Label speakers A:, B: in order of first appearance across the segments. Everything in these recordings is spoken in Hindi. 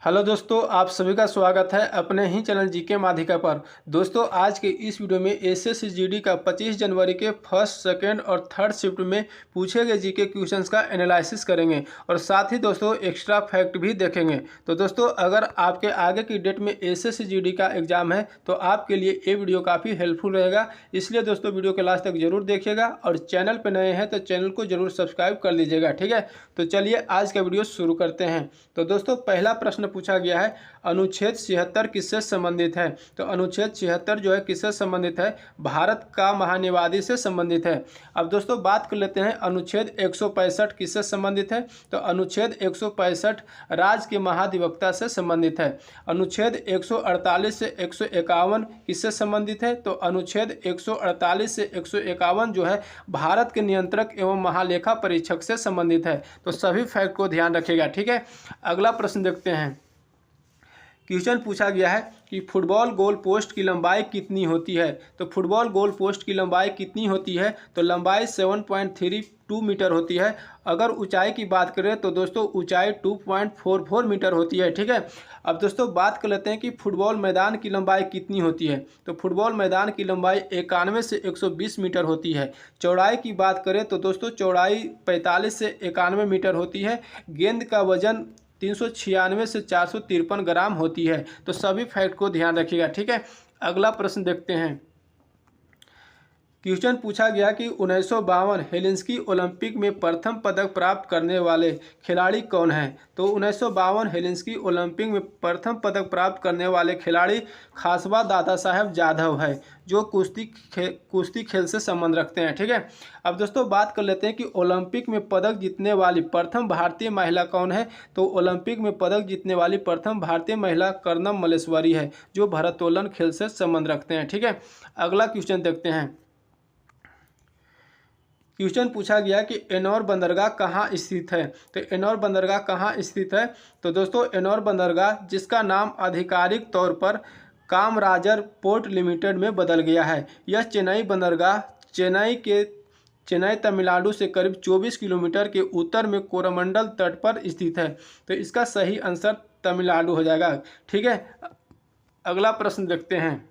A: हेलो दोस्तों, आप सभी का स्वागत है अपने ही चैनल जीके माध्यिका पर। दोस्तों, आज के इस वीडियो में एसएससी जीडी का 25 जनवरी के फर्स्ट, सेकंड और थर्ड शिफ्ट में पूछे गए जीके क्वेश्चंस का एनालिसिस करेंगे और साथ ही दोस्तों एक्स्ट्रा फैक्ट भी देखेंगे। तो दोस्तों, अगर आपके आगे की डेट में एसएससी जीडी का एग्जाम है तो आपके लिए ये वीडियो काफ़ी हेल्पफुल रहेगा, इसलिए दोस्तों वीडियो के लास्ट तक जरूर देखिएगा और चैनल पर नए हैं तो चैनल को जरूर सब्सक्राइब कर लीजिएगा। ठीक है, तो चलिए आज का वीडियो शुरू करते हैं। तो दोस्तों, पहला प्रश्न पूछा गया है, अनुच्छेद 76 किससे संबंधित है। तो अनुच्छेद 76 जो है किससे संबंधित है, भारत का महानिवादी से संबंधित है। अब दोस्तों बात कर लेते हैं अनुच्छेद 165 किससे संबंधित है। तो अनुच्छेद 165 राज्य के महाधिवक्ता से संबंधित है। अनुच्छेद 148 से 151 किससे संबंधित है। तो अनुच्छेद 148 से 151 जो है भारत के नियंत्रक एवं महालेखा परीक्षक से संबंधित है। तो सभी फैक्ट को ध्यान रखिएगा। ठीक है, अगला प्रश्न देखते हैं। क्वेश्चन पूछा गया है कि फुटबॉल गोल पोस्ट की लंबाई कितनी होती है। तो फुटबॉल गोल पोस्ट की लंबाई कितनी होती है। तो लंबाई 7.32 मीटर होती है। अगर ऊंचाई की बात करें तो दोस्तों ऊंचाई 2.44 मीटर होती है। ठीक है, अब दोस्तों बात कर लेते हैं कि फुटबॉल मैदान की लंबाई कितनी होती है। तो फुटबॉल मैदान की लंबाई 91 से 120 मीटर होती है। चौड़ाई की बात करें तो दोस्तों चौड़ाई 45 से 91 मीटर होती है। गेंद का वजन 396 से 453 ग्राम होती है। तो सभी फैक्ट को ध्यान रखिएगा। ठीक है, अगला प्रश्न देखते हैं। क्वेश्चन पूछा गया कि 1952 हेलेंस्की ओलंपिक में प्रथम पदक प्राप्त करने वाले खिलाड़ी कौन हैं। तो 1952 हेलेंस्की ओलंपिक में प्रथम पदक प्राप्त करने वाले खिलाड़ी खासबा दादा साहब जाधव है, जो कुश्ती खेल से संबंध रखते हैं। ठीक है, अब दोस्तों बात कर लेते हैं कि ओलंपिक में पदक जीतने वाली प्रथम भारतीय महिला कौन है। तो ओलंपिक में पदक जीतने वाली प्रथम भारतीय महिला कर्णम मल्लेश्वरी है, जो भारोत्तोलन खेल से संबंध रखते हैं। ठीक है, अगला क्वेश्चन देखते हैं। क्वेश्चन पूछा गया कि एनौर बंदरगाह कहाँ स्थित है। तो एनौर बंदरगाह कहाँ स्थित है। तो दोस्तों एनौर बंदरगाह, जिसका नाम आधिकारिक तौर पर कामराजर पोर्ट लिमिटेड में बदल गया है, यह चेन्नई बंदरगाह चेन्नई तमिलनाडु से करीब 24 किलोमीटर के उत्तर में कोरोमंडल तट पर स्थित है। तो इसका सही आंसर तमिलनाडु हो जाएगा। ठीक है, अगला प्रश्न देखते हैं।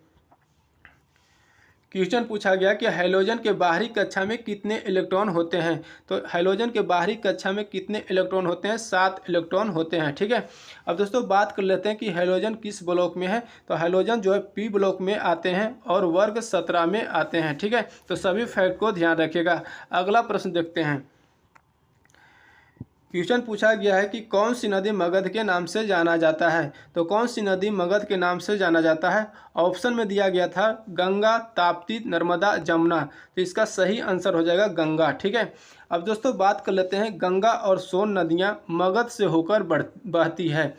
A: क्वेश्चन पूछा गया कि हैलोजन के बाहरी कक्षा में कितने इलेक्ट्रॉन होते हैं। तो हैलोजन के बाहरी कक्षा में कितने इलेक्ट्रॉन होते हैं, 7 इलेक्ट्रॉन होते हैं। ठीक है, अब दोस्तों बात कर लेते हैं कि हैलोजन किस ब्लॉक में है। तो हैलोजन जो है पी ब्लॉक में आते हैं और वर्ग 17 में आते हैं। ठीक है, तो सभी फैक्ट को ध्यान रखिएगा। अगला प्रश्न देखते हैं। क्वेश्चन पूछा गया है कि कौन सी नदी मगध के नाम से जाना जाता है। तो कौन सी नदी मगध के नाम से जाना जाता है। ऑप्शन में दिया गया था गंगा, ताप्ती, नर्मदा, जमुना। तो इसका सही आंसर हो जाएगा गंगा। ठीक है, अब दोस्तों बात कर लेते हैं। गंगा और सोन नदियां मगध से होकर बहती है।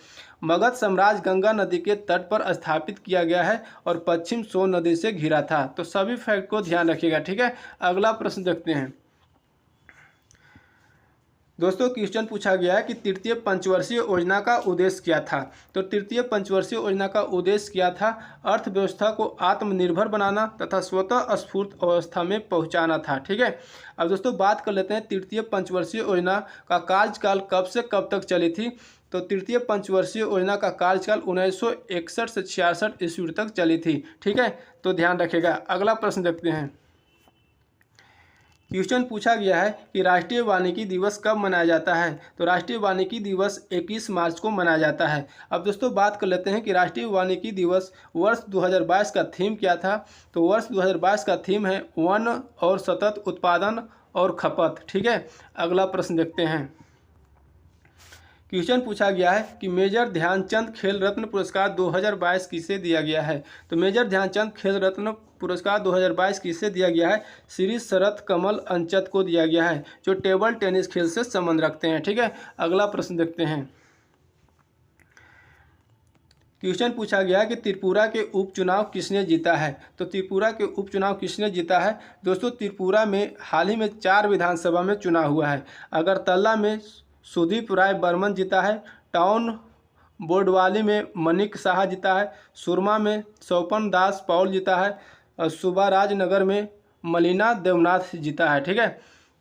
A: मगध साम्राज्य गंगा नदी के तट पर स्थापित किया गया है और पश्चिम सोन नदी से घिरा था। तो सभी फैक्ट को ध्यान रखिएगा। ठीक है, अगला प्रश्न देखते हैं। दोस्तों क्वेश्चन पूछा गया है कि तृतीय पंचवर्षीय योजना का उद्देश्य क्या था। तो तृतीय पंचवर्षीय योजना का उद्देश्य क्या था, अर्थव्यवस्था को आत्मनिर्भर बनाना तथा स्वतः स्फूर्त अवस्था में पहुंचाना था। ठीक है, अब दोस्तों बात कर लेते हैं तृतीय पंचवर्षीय योजना का कार्यकाल कब से कब तक चली थी। तो तृतीय पंचवर्षीय योजना का कार्यकाल 1961 से 66 ईस्वी तक चली थी। ठीक है, तो ध्यान रखिएगा। अगला प्रश्न देखते हैं। क्वेश्चन पूछा गया है कि राष्ट्रीय वानिकी दिवस कब मनाया जाता है। तो राष्ट्रीय वानिकी दिवस 21 मार्च को मनाया जाता है। अब दोस्तों बात कर लेते हैं कि राष्ट्रीय वानिकी दिवस वर्ष 2022 का थीम क्या था। तो वर्ष 2022 का थीम है वन और सतत उत्पादन और खपत। ठीक है, अगला प्रश्न देखते हैं। क्वेश्चन पूछा गया है कि मेजर ध्यानचंद खेल रत्न पुरस्कार 2022 किसे दिया गया है। तो मेजर ध्यानचंद खेल रत्न पुरस्कार 2022 किसे दिया गया है, श्री शरत कमल अंचत को दिया गया है, जो टेबल टेनिस खेल से संबंध रखते हैं। ठीक है, अगला प्रश्न देखते हैं। क्वेश्चन पूछा गया कि त्रिपुरा के उपचुनाव किसने जीता है। तो त्रिपुरा के उपचुनाव किसने जीता है। दोस्तों त्रिपुरा में हाल ही में 4 विधानसभा में चुनाव हुआ है। अगरतला में सुदीप राय बर्मन जीता है, टाउन बोर्डवाली में मनिक शाह जीता है, सुरमा में स्वपन दास पौल जीता है और सुबाराज नगर में मलिना देवनाथ जीता है। ठीक है,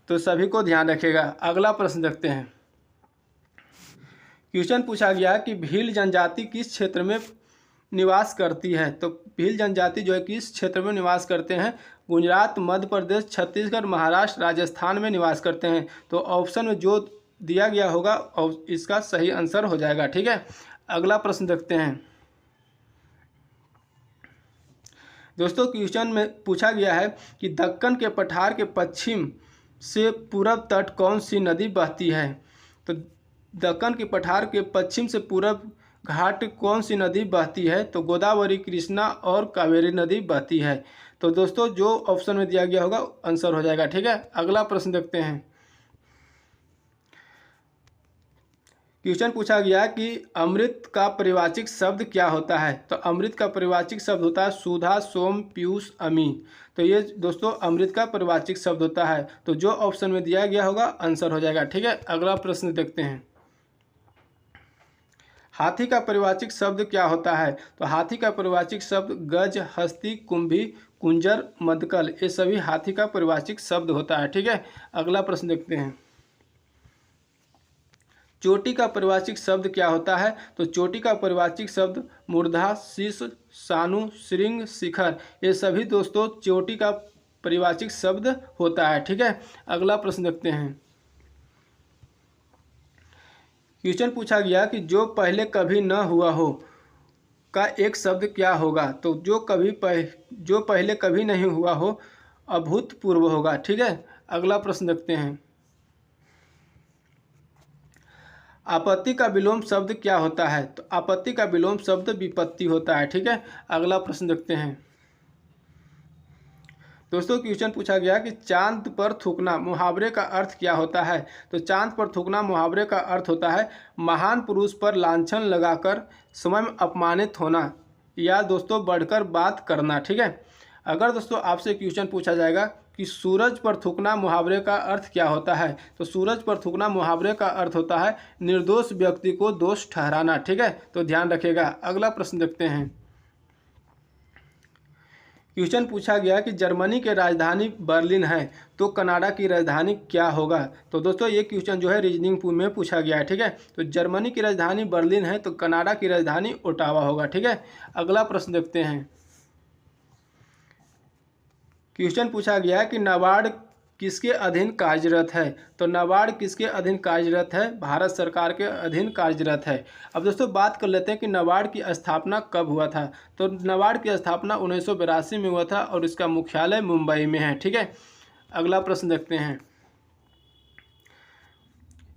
A: तो सभी को ध्यान रखिएगा। अगला प्रश्न देखते हैं। क्वेश्चन पूछा गया कि भील जनजाति किस क्षेत्र में निवास करती है। तो भील जनजाति जो है किस क्षेत्र में निवास करते हैं? गुजरात, मध्य प्रदेश, छत्तीसगढ़, महाराष्ट्र, राजस्थान में निवास करते हैं। तो ऑप्शन में जो दिया गया होगा और इसका सही आंसर हो जाएगा। ठीक है, अगला प्रश्न देखते हैं। दोस्तों क्वेश्चन में पूछा गया है कि दक्कन के पठार के पश्चिम से पूरब तट कौन सी नदी बहती है। तो दक्कन के पठार के पश्चिम से पूरब घाट कौन सी नदी बहती है? तो गोदावरी, कृष्णा और कावेरी नदी बहती है। तो दोस्तों जो ऑप्शन में दिया गया होगा आंसर हो जाएगा। ठीक है, अगला प्रश्न देखते हैं। क्वेश्चन पूछा गया कि अमृत का परिवाचिक शब्द क्या होता है। तो अमृत का परिवाचिक शब्द होता है सुधा, सोम, पीयूष, अमी। तो ये दोस्तों अमृत का परिवाचिक शब्द होता है। तो जो ऑप्शन में दिया गया होगा आंसर हो जाएगा। ठीक है, अगला प्रश्न देखते हैं। हाथी का परिवाचिक शब्द क्या होता है। तो हाथी का परिवाचिक शब्द गज, हस्ती, कुंभी, कुंजर, मदकल, ये सभी हाथी का परिवाचिक शब्द होता है। ठीक है, अगला प्रश्न देखते हैं। चोटी का परिवाचिक शब्द क्या होता है। तो चोटी का परिवाचिक शब्द मूर्धा, शीश, सानु, श्रृंग, शिखर, ये सभी दोस्तों चोटी का परिवाचिक शब्द होता है। ठीक है, अगला प्रश्न देखते हैं। क्वेश्चन पूछा गया कि जो पहले कभी न हुआ हो का एक शब्द क्या होगा। तो जो पहले कभी नहीं हुआ हो अभूतपूर्व होगा। ठीक है, अगला प्रश्न देखते हैं। आपत्ति का विलोम शब्द क्या होता है। तो आपत्ति का विलोम शब्द विपत्ति होता है। ठीक है, अगला प्रश्न देखते हैं। दोस्तों क्वेश्चन पूछा गया कि चांद पर थूकना मुहावरे का अर्थ क्या होता है। तो चांद पर थूकना मुहावरे का अर्थ होता है महान पुरुष पर लांछन लगाकर स्वयं अपमानित होना या दोस्तों बढ़कर बात करना। ठीक है, अगर दोस्तों आपसे क्वेश्चन पूछा जाएगा कि सूरज पर थूकना मुहावरे का अर्थ क्या होता है। तो सूरज पर थूकना मुहावरे का अर्थ होता है निर्दोष व्यक्ति को दोष ठहराना। ठीक है, तो ध्यान रखिएगा। अगला प्रश्न देखते हैं। क्वेश्चन पूछा गया कि जर्मनी की राजधानी बर्लिन है तो कनाडा की राजधानी क्या होगा। तो दोस्तों ये क्वेश्चन जो है रीजनिंग में पूछा गया है। ठीक है, तो जर्मनी की राजधानी बर्लिन है तो कनाडा की राजधानी ओटावा होगा। ठीक है, अगला प्रश्न देखते हैं। क्वेश्चन पूछा गया कि नाबार्ड किसके अधीन कार्यरत है। तो नाबार्ड किसके अधीन कार्यरत है? भारत सरकार के अधीन कार्यरत है। अब दोस्तों बात कर लेते हैं कि नाबार्ड की स्थापना कब हुआ था। तो नाबार्ड की स्थापना 1982 में हुआ था और इसका मुख्यालय मुंबई में है। ठीक है, अगला प्रश्न देखते हैं।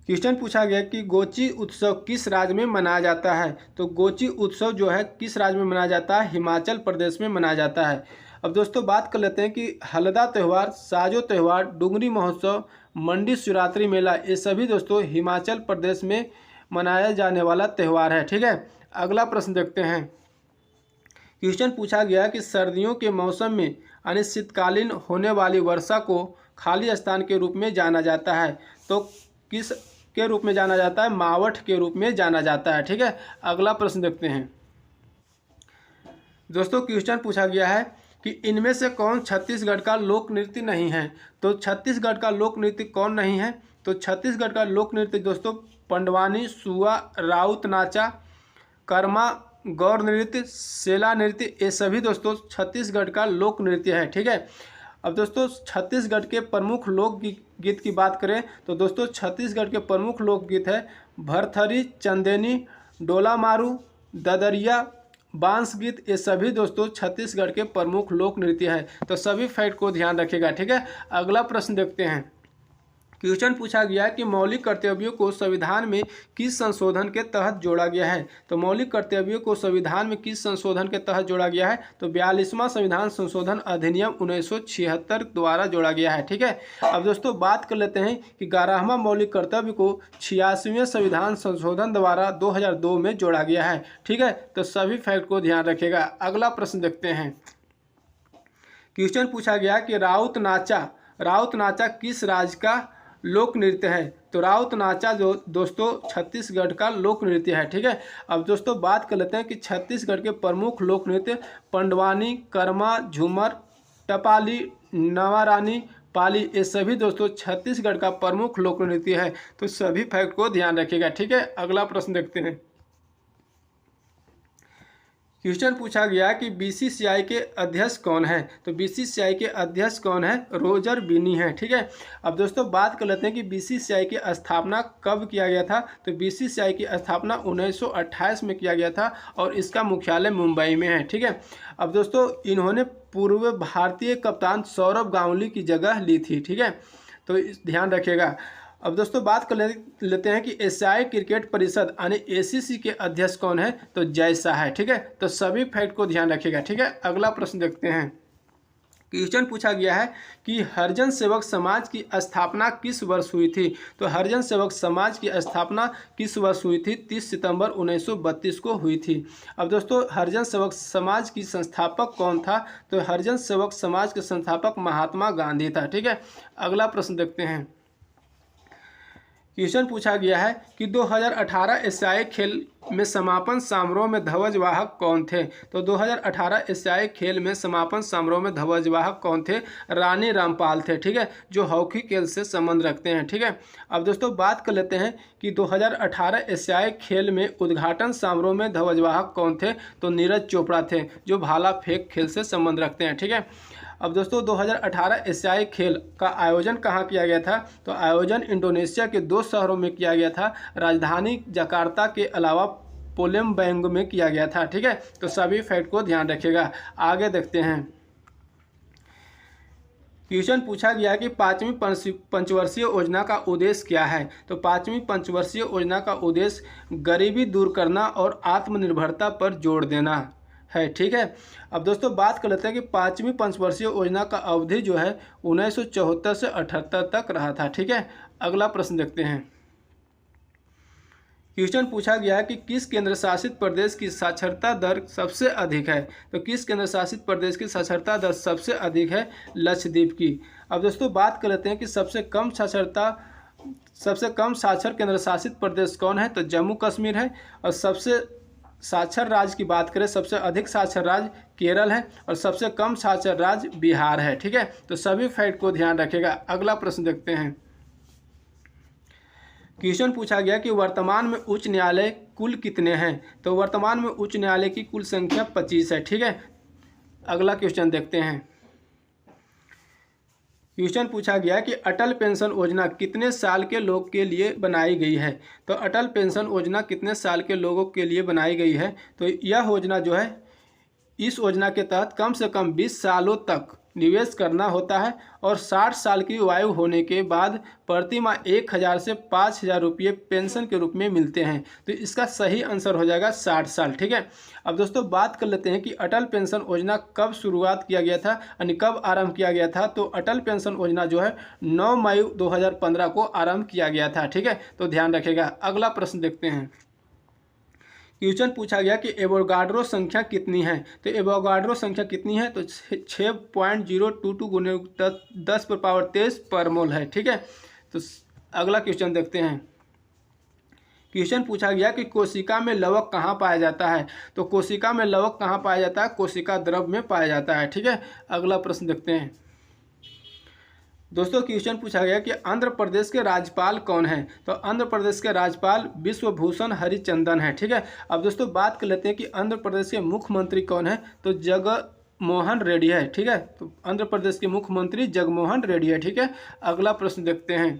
A: क्वेश्चन पूछा गया कि गोची उत्सव किस राज्य में मनाया जाता है। तो गोची उत्सव जो है किस राज्य में मनाया जाता है? हिमाचल प्रदेश में मनाया जाता है। अब दोस्तों बात कर लेते हैं कि हलदा त्यौहार, साजो त्यौहार, डुंगरी महोत्सव, मंडी शिवरात्रि मेला, ये सभी दोस्तों हिमाचल प्रदेश में मनाया जाने वाला त्यौहार है। ठीक है, अगला प्रश्न देखते हैं। क्वेश्चन पूछा गया कि सर्दियों के मौसम में अनिश्चितकालीन होने वाली वर्षा को खाली स्थान के रूप में जाना जाता है। तो किस के रूप में जाना जाता है? मावठ के रूप में जाना जाता है। ठीक है, अगला प्रश्न देखते हैं। दोस्तों क्वेश्चन पूछा गया है कि इनमें से कौन छत्तीसगढ़ का लोक नृत्य नहीं है। तो छत्तीसगढ़ का लोक नृत्य कौन नहीं है? तो छत्तीसगढ़ का लोक नृत्य दोस्तों पंडवानी, सुआ, राउत नाचा, कर्मा, गौर नृत्य, सेला नृत्य, ये सभी दोस्तों छत्तीसगढ़ का लोक नृत्य है। ठीक है, अब दोस्तों छत्तीसगढ़ के प्रमुख लोकगीत की बात करें तो दोस्तों छत्तीसगढ़ के प्रमुख लोकगीत है भरथरी, चंदेनी, डोला मारू, ददरिया, बांस गीत, ये सभी दोस्तों छत्तीसगढ़ के प्रमुख लोक नृत्य है। तो सभी फैक्ट को ध्यान रखिएगा। ठीक है, अगला प्रश्न देखते हैं। क्वेश्चन पूछा गया है कि मौलिक कर्तव्यों को संविधान में किस संशोधन के तहत जोड़ा गया है। तो मौलिक कर्तव्यों को संविधान में किस संशोधन के तहत जोड़ा गया है? तो 42वां संविधान संशोधन अधिनियम 1976 द्वारा जोड़ा गया है। ठीक है, अब दोस्तों बात कर लेते हैं कि 11वां मौलिक कर्तव्य को 86वें संविधान संशोधन द्वारा 2002 में जोड़ा गया है। ठीक है, तो सभी फैक्ट को ध्यान रखिएगा। अगला प्रश्न देखते हैं। क्वेश्चन पूछा गया कि राउत नाचा किस राज्य का लोक नृत्य है। तो राउत नाचा जो दोस्तों छत्तीसगढ़ का लोक नृत्य है। ठीक है, अब दोस्तों बात कर लेते हैं कि छत्तीसगढ़ के प्रमुख लोक नृत्य पंडवानी, कर्मा, झूमर, टपाली, नवारानी, पाली, ये सभी दोस्तों छत्तीसगढ़ का प्रमुख लोक नृत्य है। तो सभी फैक्ट को ध्यान रखिएगा। ठीक है, अगला प्रश्न देखते हैं। क्वेश्चन पूछा गया कि बीसीसीआई के अध्यक्ष कौन है। तो बीसीसीआई के अध्यक्ष कौन है? रोजर बिनी है। ठीक है, अब दोस्तों बात कर लेते हैं कि बीसीसीआई की स्थापना कब किया गया था। तो बीसीसीआई की स्थापना 1928 में किया गया था और इसका मुख्यालय मुंबई में है। ठीक है, अब दोस्तों इन्होंने पूर्व भारतीय कप्तान सौरभ गांगुली की जगह ली थी। ठीक है, तो ध्यान रखिएगा। अब दोस्तों बात कर लेते हैं कि एशियाई क्रिकेट परिषद यानी एसीसी के अध्यक्ष कौन है। तो जय शाह है। ठीक है, तो सभी फैक्ट को ध्यान रखिएगा। ठीक है, अगला प्रश्न देखते हैं। क्वेश्चन पूछा गया है कि हरिजन सेवक समाज की स्थापना किस वर्ष हुई थी। तो हरिजन सेवक समाज की स्थापना किस वर्ष हुई थी? 30 सितंबर 1932 को हुई थी। अब दोस्तों हरिजन सेवक समाज की संस्थापक कौन था? तो हरिजन सेवक समाज के संस्थापक महात्मा गांधी था। ठीक है, अगला प्रश्न देखते हैं। क्वेश्चन पूछा गया है कि 2018 एशियाई खेल में समापन समारोह में ध्वजवाहक कौन थे। तो 2018 एशियाई खेल में समापन समारोह में ध्वजवाहक कौन थे? रानी रामपाल थे। ठीक है, जो हॉकी खेल से संबंध रखते हैं। ठीक है, अब दोस्तों बात कर लेते हैं कि 2018 एशियाई खेल में उद्घाटन समारोह में ध्वजवाहक कौन थे। तो नीरज चोपड़ा थे, जो भाला फेंक खेल से संबंध रखते हैं। ठीक है, अब दोस्तों 2018 एशियाई खेल का आयोजन कहाँ किया गया था। तो आयोजन इंडोनेशिया के 2 शहरों में किया गया था, राजधानी जकार्ता के अलावा पोलेम्बैंग में किया गया था। ठीक है, तो सभी फैक्ट को ध्यान रखिएगा। आगे देखते हैं। क्वेश्चन पूछा गया कि 5वीं पंचवर्षीय योजना का उद्देश्य क्या है। तो 5वीं पंचवर्षीय योजना का उद्देश्य गरीबी दूर करना और आत्मनिर्भरता पर जोर देना है। ठीक है, अब दोस्तों बात कर लेते हैं कि 5वीं पंचवर्षीय योजना का अवधि जो है 1974 से 78 तक रहा था। ठीक है, अगला प्रश्न देखते हैं। क्वेश्चन पूछा गया है कि किस केंद्र शासित प्रदेश की साक्षरता दर सबसे अधिक है। तो किस केंद्र शासित प्रदेश की साक्षरता दर सबसे अधिक है? लक्षद्वीप की। अब दोस्तों बात कर लेते हैं कि सबसे कम साक्षर केंद्र शासित प्रदेश कौन है। तो जम्मू कश्मीर है। और सबसे साक्षर राज्य की बात करें, सबसे अधिक साक्षर राज्य केरल है और सबसे कम साक्षर राज्य बिहार है। ठीक है, तो सभी फैक्ट को ध्यान रखिएगा। अगला प्रश्न देखते हैं। क्वेश्चन पूछा गया कि वर्तमान में उच्च न्यायालय कुल कितने हैं। तो वर्तमान में उच्च न्यायालय की कुल संख्या 25 है। ठीक है, अगला क्वेश्चन देखते हैं। क्वेश्चन पूछा गया कि अटल पेंशन योजना कितने साल के लोग के लिए बनाई गई है। तो अटल पेंशन योजना कितने साल के लोगों के लिए बनाई गई है। तो यह योजना जो है, इस योजना के तहत कम से कम 20 सालों तक निवेश करना होता है और 60 साल की आयु होने के बाद प्रति माह 1000 से 5000 रुपये पेंशन के रूप में मिलते हैं। तो इसका सही आंसर हो जाएगा 60 साल। ठीक है, अब दोस्तों बात कर लेते हैं कि अटल पेंशन योजना कब शुरुआत किया गया था यानी कब आरंभ किया गया था। तो अटल पेंशन योजना जो है 9 मई 2015 को आरंभ किया गया था। ठीक है, तो ध्यान रखिएगा। अगला प्रश्न देखते हैं। क्वेश्चन पूछा गया कि एवोगाड्रो संख्या कितनी है। तो एवोगाड्रो संख्या कितनी है। तो 6.022 गुने 10⁻23 पर मोल है। ठीक है, तो अगला क्वेश्चन देखते हैं। क्वेश्चन पूछा गया कि कोशिका में लवक कहाँ पाया जाता है। तो कोशिका में लवक कहाँ पाया जाता है? कोशिका द्रव में पाया जाता है। ठीक है, अगला प्रश्न देखते हैं। दोस्तों क्वेश्चन पूछा गया कि आंध्र प्रदेश के राज्यपाल कौन हैं। तो आंध्र प्रदेश के राज्यपाल विश्वभूषण हरिचंदन है। ठीक है, अब दोस्तों बात कर लेते हैं कि आंध्र प्रदेश के मुख्यमंत्री कौन है। तो जगनमोहन रेड्डी है। ठीक है, तो आंध्र प्रदेश के मुख्यमंत्री जगनमोहन रेड्डी है। ठीक है, अगला प्रश्न देखते हैं।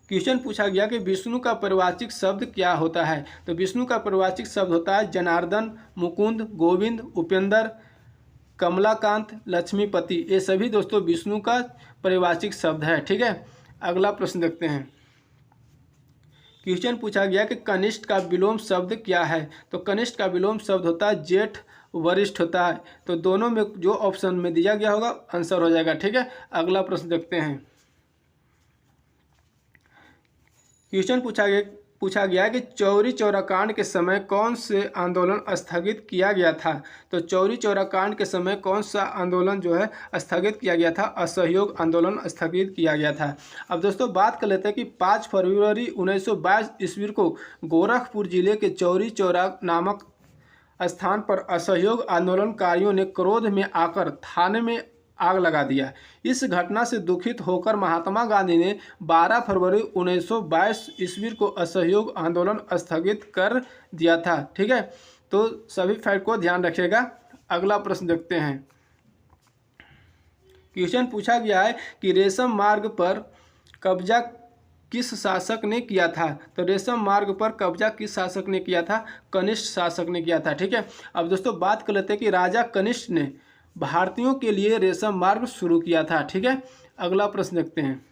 A: क्वेश्चन पूछा गया कि विष्णु का परिवाचिक शब्द क्या होता है। तो विष्णु का परिवाचिक शब्द होता है जनार्दन, मुकुंद, गोविंद, उपेंद्र, कमलाकांत, लक्ष्मीपति। ये सभी दोस्तों विष्णु का परिवाचिक शब्द है। ठीक है, अगला प्रश्न देखते हैं। क्वेश्चन पूछा गया कि कनिष्ठ का विलोम शब्द क्या है। तो कनिष्ठ का विलोम शब्द होता है जेठ, वरिष्ठ होता है। तो दोनों में जो ऑप्शन में दिया गया होगा आंसर हो जाएगा। ठीक है, अगला प्रश्न देखते हैं। क्वेश्चन पूछा गया कि चौरी चौरा कांड के समय कौन से आंदोलन स्थगित किया गया था। तो चौरी चौरा कांड के समय कौन सा आंदोलन जो है स्थगित किया गया था? असहयोग आंदोलन स्थगित किया गया था। अब दोस्तों बात कर लेते हैं कि 5 फरवरी 1922 ईस्वी को गोरखपुर जिले के चौरी चौरा नामक स्थान पर असहयोग आंदोलनकारियों ने क्रोध में आकर थाने में आग लगा दिया। इस घटना से दुखित होकर महात्मा गांधी ने 12 फरवरी 1922 ईस्वी को असहयोग आंदोलन स्थगित कर दिया था। ठीक है, तो सभी फैक्ट को ध्यान रखिएगा। अगला प्रश्न देखते हैं। क्वेश्चन पूछा गया है कि रेशम मार्ग पर कब्जा किस शासक ने किया था। तो रेशम मार्ग पर कब्जा किस शासक ने किया था? कनिष्क शासक ने किया था। ठीक है, अब दोस्तों बात कर लेते हैं कि राजा कनिष्क ने भारतीयों के लिए रेशम मार्ग शुरू किया था। ठीक है, अगला प्रश्न देखते हैं।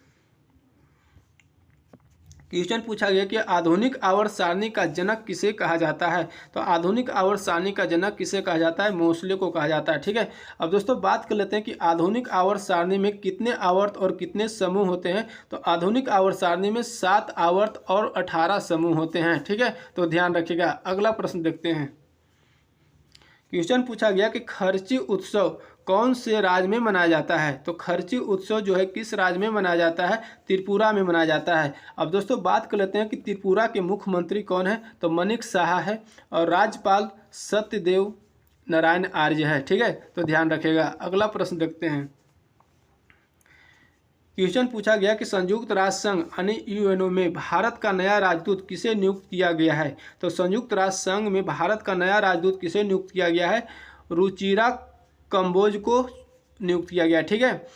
A: क्वेश्चन पूछा गया कि आधुनिक आवर्त सारणी का जनक किसे कहा जाता है। तो आधुनिक आवर्त सारणी का जनक किसे कहा जाता है? मोसले को कहा जाता है। ठीक है, अब दोस्तों बात कर लेते हैं कि आधुनिक आवर्त सारणी में कितने आवर्त और कितने समूह होते हैं। तो आधुनिक आवर्त सारणी में 7 आवर्त और 18 समूह होते हैं। ठीक है, तो ध्यान रखिएगा। अगला प्रश्न देखते हैं। क्वेश्चन पूछा गया कि खर्ची उत्सव कौन से राज्य में मनाया जाता है। तो खर्ची उत्सव जो है किस राज्य में मनाया जाता है? त्रिपुरा में मनाया जाता है। अब दोस्तों बात कर लेते हैं कि त्रिपुरा के मुख्यमंत्री कौन है। तो मनिक साहा है और राज्यपाल सत्यदेव नारायण आर्य है। ठीक है, तो ध्यान रखिएगा। अगला प्रश्न देखते हैं। क्वेश्चन पूछा गया कि संयुक्त राष्ट्र संघ यानी यूएनओ में भारत का नया राजदूत किसे नियुक्त किया गया है। तो संयुक्त राष्ट्र संघ में भारत का नया राजदूत किसे नियुक्त किया गया है? रुचिरा कंबोज को नियुक्त किया गया। ठीक है,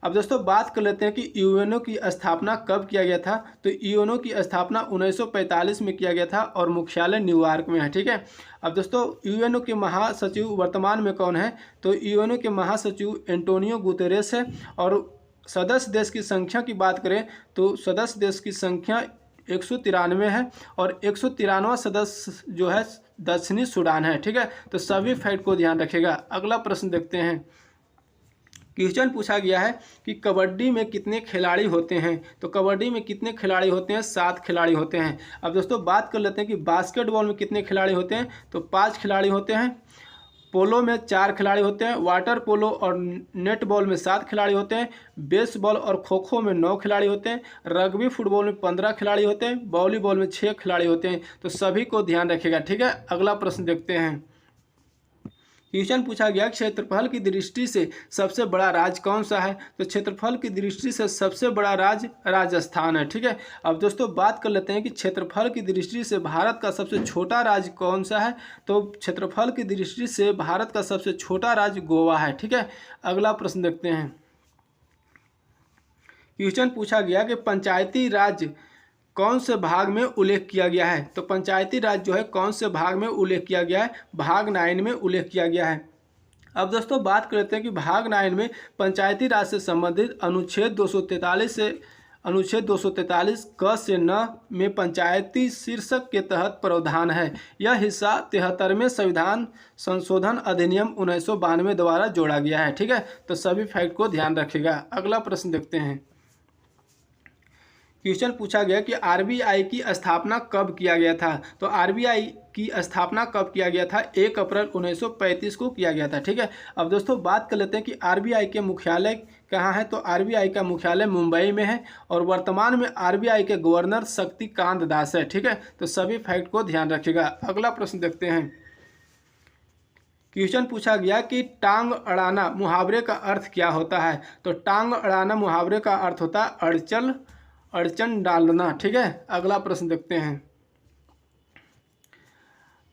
A: अब दोस्तों बात कर लेते हैं कि यूएनओ की स्थापना कब किया गया था। तो यूएनओ की स्थापना 1945 में किया गया था और मुख्यालय न्यूयॉर्क में है। ठीक है, अब दोस्तों यूएनओ के महासचिव वर्तमान में कौन है। तो यूएनओ के महासचिव एंटोनियो गुतेरेस है। और सदस्य देश की संख्या की बात करें तो सदस्य देश की संख्या 193 है और 193वां सदस्य जो है दक्षिणी सूडान है। ठीक है, तो सभी फैक्ट को ध्यान रखिएगा। अगला प्रश्न देखते हैं। क्वेश्चन पूछा गया है कि कबड्डी में कितने खिलाड़ी होते हैं। तो कबड्डी में कितने खिलाड़ी होते हैं? 7 खिलाड़ी होते हैं। अब दोस्तों बात कर लेते हैं कि बास्केटबॉल में कितने खिलाड़ी होते हैं। तो 5 खिलाड़ी होते हैं। पोलो में 4 खिलाड़ी होते हैं। वाटर पोलो और नेट बॉल में 7 खिलाड़ी होते हैं। बेसबॉल और खो खो में 9 खिलाड़ी होते हैं। रग्बी फुटबॉल में 15 खिलाड़ी होते हैं। वॉलीबॉल में 6 खिलाड़ी होते हैं। तो सभी को ध्यान रखिएगा। ठीक है, अगला प्रश्न देखते हैं। क्वेश्चन पूछा गया क्षेत्रफल की दृष्टि से सबसे बड़ा राज्य कौन सा है। तो क्षेत्रफल की दृष्टि से सबसे बड़ा राज्य राजस्थान है। ठीक है, अब दोस्तों बात कर लेते हैं कि क्षेत्रफल की दृष्टि से भारत का सबसे छोटा राज्य कौन सा है। तो क्षेत्रफल की दृष्टि से भारत का सबसे छोटा राज्य गोवा है। ठीक है, अगला प्रश्न देखते हैं। क्वेश्चन पूछा गया कि पंचायती राज कौन से भाग में उल्लेख किया गया है। तो पंचायती राज जो है कौन से भाग में उल्लेख किया गया है? भाग 9 में उल्लेख किया गया है। अब दोस्तों बात कर लेते हैं कि भाग 9 में पंचायती राज से संबंधित अनुच्छेद 243 क से न में पंचायती शीर्षक के तहत प्रावधान है। यह हिस्सा 73वें संविधान संशोधन अधिनियम 1992 द्वारा जोड़ा गया है। ठीक है, तो सभी फैक्ट को ध्यान रखिएगा। अगला प्रश्न देखते हैं। क्वेश्चन पूछा गया कि आरबीआई की स्थापना कब किया गया था। तो आरबीआई की स्थापना कब किया गया था? 1 अप्रैल 1935 को किया गया था। ठीक है, अब दोस्तों बात कर लेते हैं कि आरबीआई के मुख्यालय कहाँ है। तो आरबीआई का मुख्यालय मुंबई में है और वर्तमान में आरबीआई के गवर्नर शक्तिकांत दास है। ठीक है, तो सभी फैक्ट को ध्यान रखिएगा। अगला प्रश्न देखते हैं। क्वेश्चन पूछा गया कि टांग अड़ाना मुहावरे का अर्थ क्या होता है। तो टांग अड़ाना मुहावरे का अर्थ होता है अड़चन डालना। ठीक है, अगला प्रश्न देखते हैं।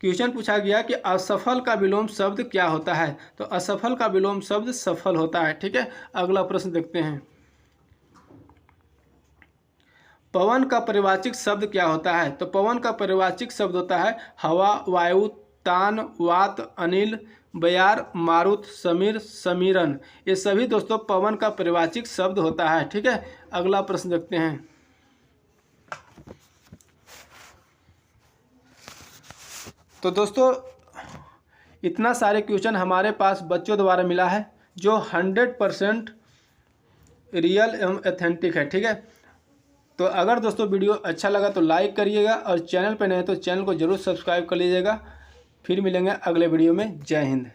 A: क्वेश्चन पूछा गया कि असफल का विलोम शब्द क्या होता है। तो असफल का विलोम शब्द सफल होता है। ठीक है, अगला प्रश्न देखते हैं। पवन का परिवाचिक शब्द क्या होता है। तो पवन का परिवाचिक शब्द होता है हवा, वायु, तान, वात, अनिल, बयार, मारुत, समीर, समीरन। ये सभी दोस्तों पवन का परिवाचिक शब्द होता है। ठीक है, अगला प्रश्न देखते हैं। तो दोस्तों इतना सारे क्वेश्चन हमारे पास बच्चों द्वारा मिला है जो 100% रियल एवं ऑथेंटिक है। ठीक है, तो अगर दोस्तों वीडियो अच्छा लगा तो लाइक करिएगा और चैनल पर नए तो चैनल को जरूर सब्सक्राइब कर लीजिएगा। फिर मिलेंगे अगले वीडियो में। जय हिंद।